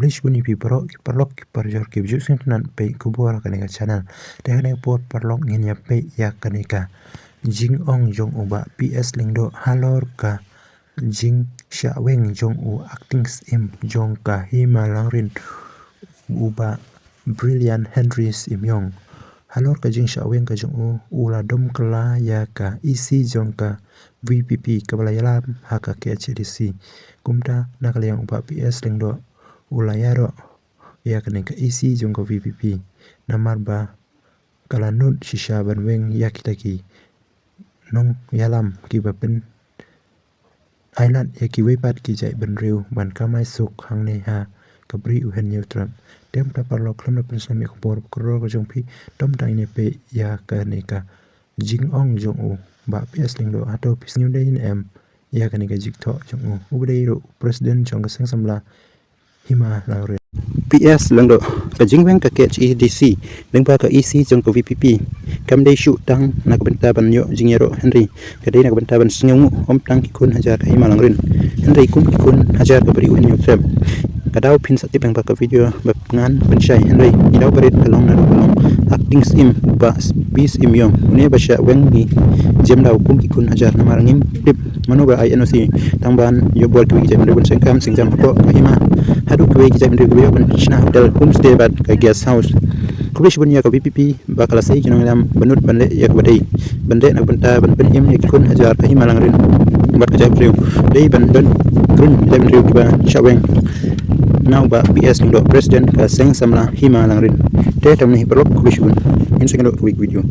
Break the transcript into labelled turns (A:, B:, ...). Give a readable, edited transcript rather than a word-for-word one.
A: Kublish bunyi pi perlok parjor ke biju sing tenan pe kubur kaneka channel tehne pot perlok ngin ya pe ya kaneka jing ong jong uba PS lingdo halor ka jing sha weng jong u acting im jong ka hima langrin uba brilliant Henry Simyong halor ka jing sha weng ka jong u ula dom kala ya ka isi jong ka VPP kabalayalam haka ke HDC kumta nakaliang uba PS lingdo ulayaro ya kaneka isi jong ka VPP namar ba kalanut shisha banweng ya kitaki nong yalam ki bapen island ya ki wepat ki jai benriu ban kamai suk hangne ha kabri uhen neutral dem ta parlok lam na pensam ya kupor kro ko jong pi dom ta ine pe ya kaneka jing ong jong u ba PS lingdo ato pis new day in em ya kaneka jikto jong u ubreiro president jong ka seng samla hima laure PS lengdo ka jingweng ka KHDC lengpa ka EC jong ka VPP kam dei shu tang nak bentaban yo jingyero Henry kadai nak bentaban singungu om tang kikun hajar ka hima langrin Henry kun kikun hajar ka beri uhin yotrem kadau pin satip yang ka video ngan pensyai Henry idau berit kalong na kalong acting sim ba bis im yong ne basya weng ni jem dau kum kikun hajar na marangim dip manuba INOC tangban yo bol tu ijam rebun sengkam singjam ko hima hadu kwe ijam rebun ban chna hotel homestay bat ka guest house kubish bunya ka VPP bakal sai kinong lam banut banle yak badai bande nak benta ban pen im yakun hajar ka hima langrin bat ka jab riu dei ban don grun lem riu ba shaweng now ba PS ndo president ka seng samla hima langrin te tamni perlok kubish bun in second week video